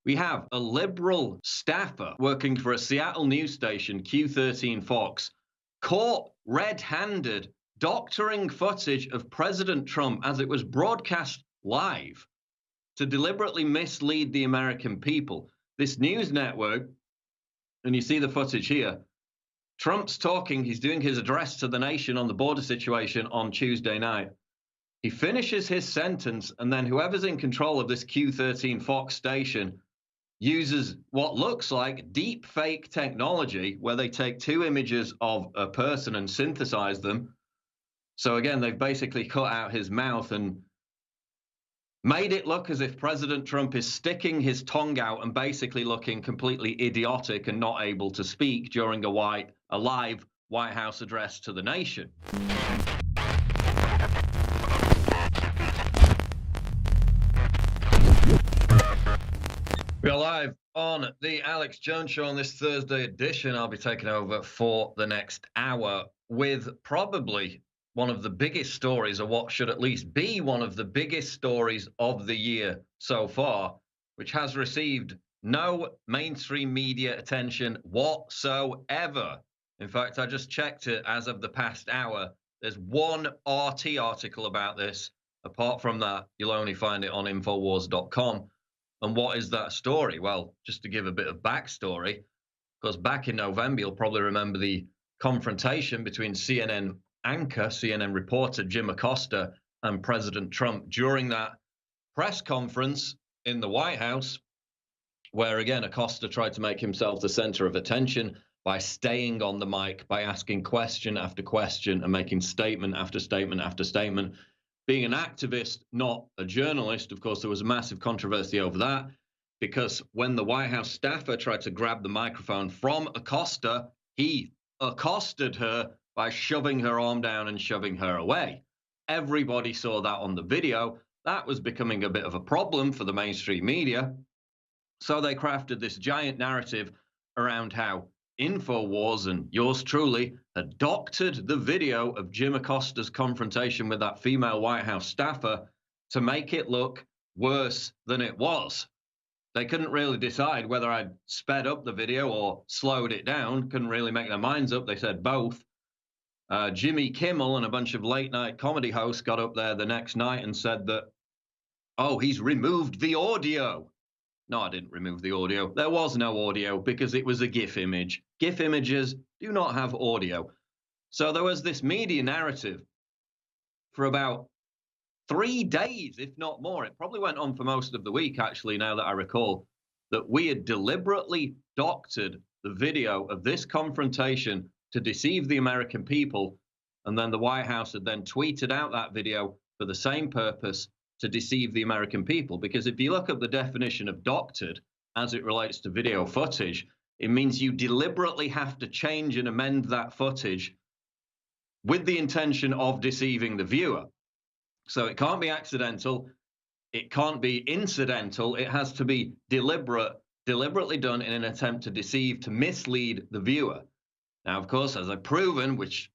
We have a liberal staffer working for a Seattle news station, Q13 Fox, caught red-handed doctoring footage of President Trump as it was broadcast live to deliberately mislead the American people. This news network, and you see the footage here, Trump's talking, he's doing his address to the nation on the border situation on Tuesday night. He finishes his sentence, and then whoever's in control of this Q13 Fox station uses what looks like deep fake technology where they take two images of a person and synthesize them. So again, they've basically cut out his mouth and made it look as if President Trump is sticking his tongue out and basically looking completely idiotic and not able to speak during a live White House address to the nation. We are live on the Alex Jones Show on this Thursday edition. I'll be taking over for the next hour with probably one of the biggest stories, or what should at least be one of the biggest stories of the year so far, which has received no mainstream media attention whatsoever. In fact, I just checked it as of the past hour. There's one RT article about this. Apart from that, you'll only find it on Infowars.com. And what is that story? Well, just to give a bit of backstory, because back in November, you'll probably remember the confrontation between CNN anchor, CNN reporter Jim Acosta and President Trump during that press conference in the White House, where again, Acosta tried to make himself the center of attention by staying on the mic, by asking question after question and making statement after statement after statement. Being an activist, not a journalist, of course, there was a massive controversy over that, because when the White House staffer tried to grab the microphone from Acosta, he accosted her by shoving her arm down and shoving her away. Everybody saw that on the video. That was becoming a bit of a problem for the mainstream media. So they crafted this giant narrative around how Infowars and yours truly had doctored the video of Jim Acosta's confrontation with that female White House staffer to make it look worse than it was. They couldn't really decide whether I'd sped up the video or slowed it down. Couldn't really make their minds up. They said both. Jimmy Kimmel and a bunch of late night comedy hosts got up there the next night and said that, oh, he's removed the audio. No, I didn't remove the audio. There was no audio because it was a GIF image. GIF images do not have audio. So there was this media narrative for about 3 days, if not more. It probably went on for most of the week, actually, now that I recall, that we had deliberately doctored the video of this confrontation to deceive the American people. And then the White House had then tweeted out that video for the same purpose, to deceive the American people. Because if you look up the definition of doctored as it relates to video footage, it means you deliberately have to change and amend that footage with the intention of deceiving the viewer. So it can't be accidental. It can't be incidental. It has to be deliberately done in an attempt to deceive, to mislead the viewer. Now, of course, as I've proven, which,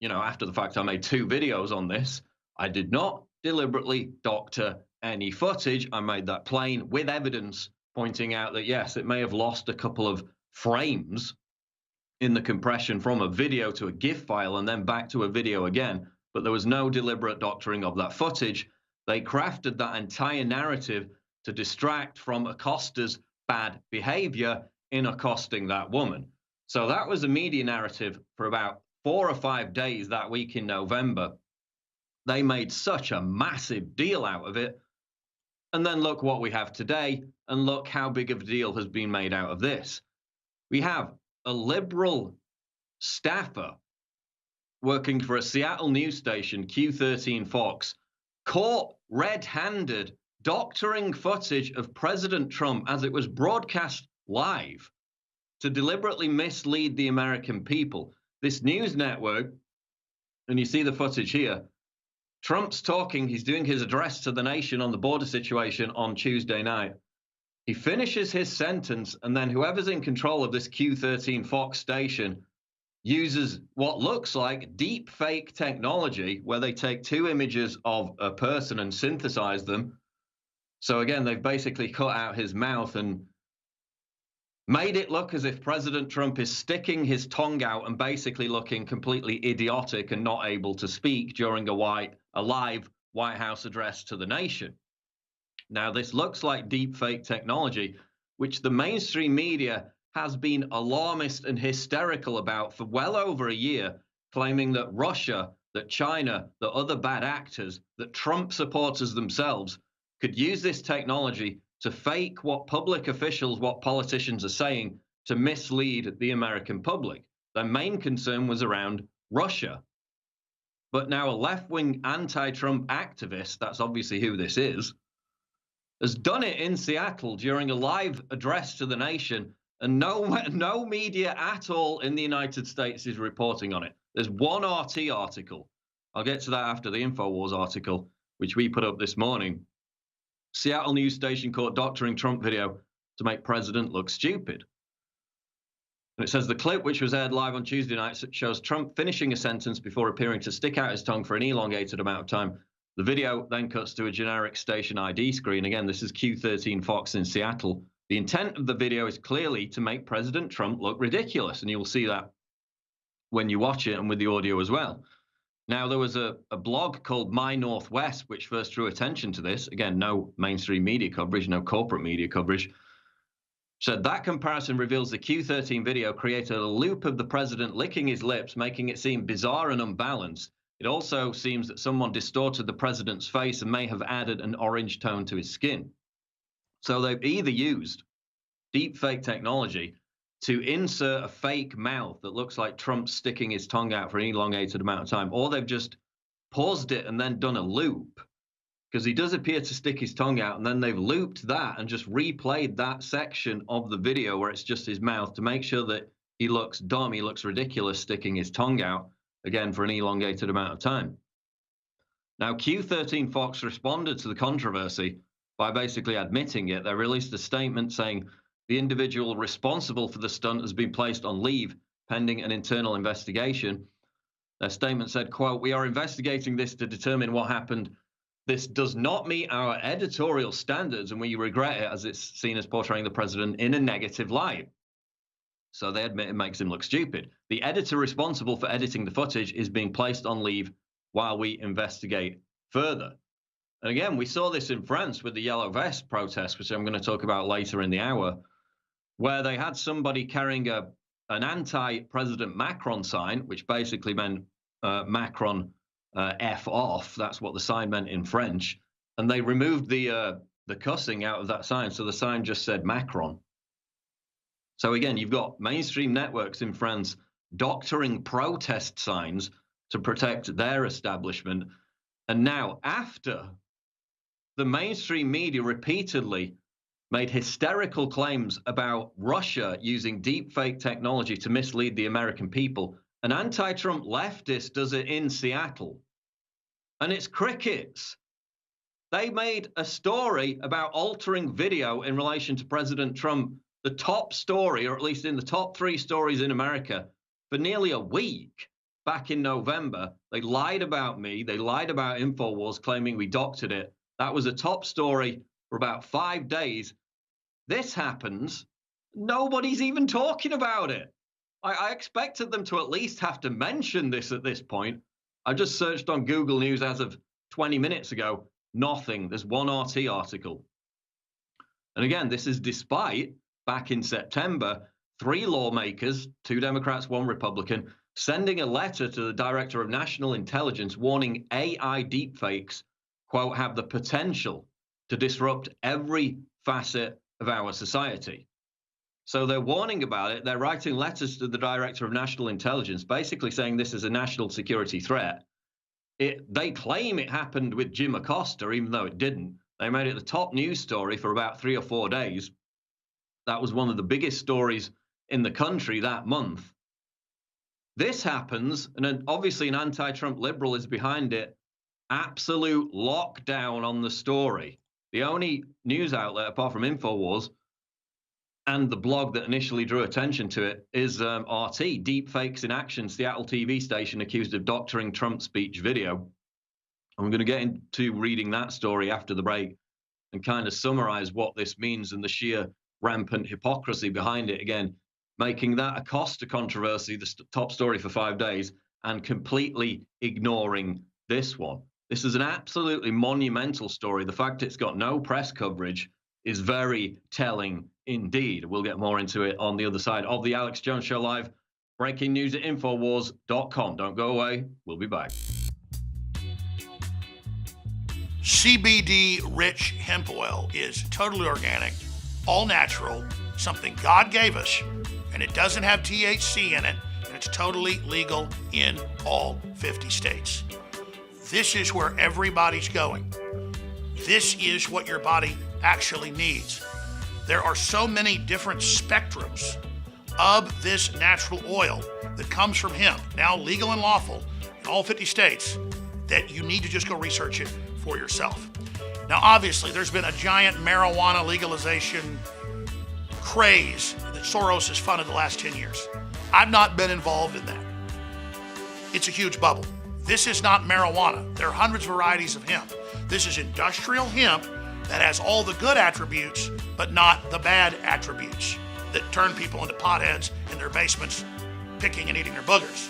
after the fact I made 2 videos on this, I did not deliberately doctor any footage. I made that plain with evidence, pointing out that, yes, it may have lost a couple of frames in the compression from a video to a GIF file and then back to a video again, but there was no deliberate doctoring of that footage. They crafted that entire narrative to distract from Acosta's bad behavior in accosting that woman. So that was a media narrative for about 4 or 5 days that week in November. They made such a massive deal out of it. And then look what we have today, and look how big of a deal has been made out of this. We have a liberal staffer working for a Seattle news station, Q13 Fox, caught red-handed doctoring footage of President Trump as it was broadcast live to deliberately mislead the American people. This news network, and you see the footage here, Trump's talking, he's doing his address to the nation on the border situation on Tuesday night. He finishes his sentence, and then whoever's in control of this Q13 Fox station uses what looks like deep fake technology where they take two images of a person and synthesize them. So again, they've basically cut out his mouth and made it look as if President Trump is sticking his tongue out and basically looking completely idiotic and not able to speak during a live White House address to the nation. Now, this looks like deepfake technology, which the mainstream media has been alarmist and hysterical about for well over a year, claiming that Russia, that China, that other bad actors, that Trump supporters themselves could use this technology to fake what public officials, what politicians are saying to mislead the American public. Their main concern was around Russia. But now a left-wing anti-Trump activist, that's obviously who this is, has done it in Seattle during a live address to the nation, and no media at all in the United States is reporting on it. There's one RT article. I'll get to that after the InfoWars article, which we put up this morning. Seattle news station caught doctoring Trump video to make president look stupid. And it says the clip, which was aired live on Tuesday night, shows Trump finishing a sentence before appearing to stick out his tongue for an elongated amount of time. The video then cuts to a generic station ID screen. Again, this is Q13 Fox in Seattle. The intent of the video is clearly to make President Trump look ridiculous, and you'll see that when you watch it and with the audio as well. Now, there was a blog called My Northwest, which first drew attention to this. Again, no mainstream media coverage, no corporate media coverage. Said that comparison reveals the Q13 video created a loop of the president licking his lips, making it seem bizarre and unbalanced. It also seems that someone distorted the president's face and may have added an orange tone to his skin. So they've either used deepfake technology to insert a fake mouth that looks like Trump sticking his tongue out for an elongated amount of time, or they've just paused it and then done a loop, because he does appear to stick his tongue out, and then they've looped that and just replayed that section of the video where it's just his mouth to make sure that he looks dumb, he looks ridiculous sticking his tongue out, again, for an elongated amount of time. Now, Q13 Fox responded to the controversy by basically admitting it. They released a statement saying the individual responsible for the stunt has been placed on leave pending an internal investigation. Their statement said, quote, "We are investigating this to determine what happened. This does not meet our editorial standards, and we regret it as it's seen as portraying the president in a negative light." So they admit it makes him look stupid. The editor responsible for editing the footage is being placed on leave while we investigate further. And again, we saw this in France with the Yellow Vest protest, which I'm going to talk about later in the hour, where they had somebody carrying an anti-President Macron sign, which basically meant Macron F off. That's what the sign meant in French. And they removed the cussing out of that sign, so the sign just said Macron. So again, you've got mainstream networks in France doctoring protest signs to protect their establishment. And now, after the mainstream media repeatedly made hysterical claims about Russia using deepfake technology to mislead the American people, an anti-Trump leftist does it in Seattle. And it's crickets. They made a story about altering video in relation to President Trump, the top story, or at least in the top 3 stories in America, for nearly a week back in November. They lied about me. They lied about InfoWars, claiming we doctored it. That was a top story for about 5 days. This happens. Nobody's even talking about it. I expected them to at least have to mention this at this point. I just searched on Google News as of 20 minutes ago. Nothing. There's one RT article. And again, this is despite, back in September, 3 lawmakers, 2 Democrats, 1 Republican, sending a letter to the Director of National Intelligence warning AI deepfakes, quote, have the potential to disrupt every facet of our society. So they're warning about it. They're writing letters to the Director of National Intelligence, basically saying this is a national security threat. They claim it happened with Jim Acosta, even though it didn't. They made it the top news story for about 3 or 4 days. That was one of the biggest stories in the country that month. This happens, and obviously an anti-Trump liberal is behind it. Absolute lockdown on the story. The only news outlet, apart from InfoWars, and the blog that initially drew attention to it is RT, Deepfakes in Action, Seattle TV station accused of doctoring Trump speech video. I'm going to get into reading that story after the break and kind of summarize what this means and the sheer rampant hypocrisy behind it. Again, making that a Costa controversy, the top story for 5 days, and completely ignoring this one. This is an absolutely monumental story. The fact it's got no press coverage is very telling indeed. We'll get more into it on the other side of the Alex Jones Show Live. Breaking news at Infowars.com. Don't go away. We'll be back. CBD-rich hemp oil is totally organic, all natural, something God gave us, and it doesn't have THC in it, and it's totally legal in all 50 states. This is where everybody's going. This is what your body actually needs. There are so many different spectrums of this natural oil that comes from hemp, now legal and lawful in all 50 states, that you need to just go research it for yourself. Now, obviously, there's been a giant marijuana legalization craze that Soros has funded the last 10 years. I've not been involved in that. It's a huge bubble. This is not marijuana. There are hundreds of varieties of hemp. This is industrial hemp that has all the good attributes, but not the bad attributes that turn people into potheads in their basements, picking and eating their boogers.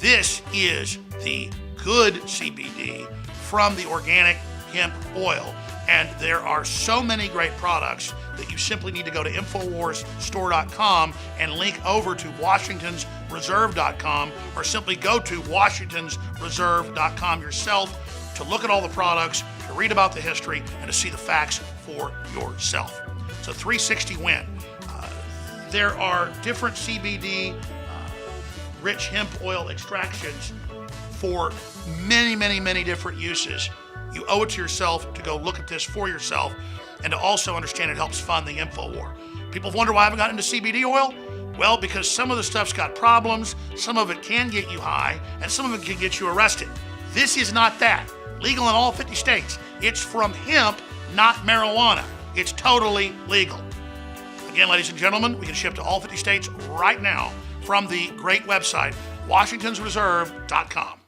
This is the good CBD from the organic hemp oil. And there are so many great products that you simply need to go to InfoWarsStore.com and link over to WashingtonsReserve.com, or simply go to WashingtonsReserve.com yourself to look at all the products, to read about the history, and to see the facts for yourself. So 360 win. There are different CBD rich hemp oil extractions for many, many, many different uses. You owe it to yourself to go look at this for yourself, and to also understand it helps fund the info war. People wonder why I haven't gotten into CBD oil. Well, because some of the stuff's got problems, some of it can get you high, and some of it can get you arrested. This is not that. Legal in all 50 states. It's from hemp, not marijuana. It's totally legal. Again, ladies and gentlemen, we can ship to all 50 states right now from the great website, WashingtonsReserve.com.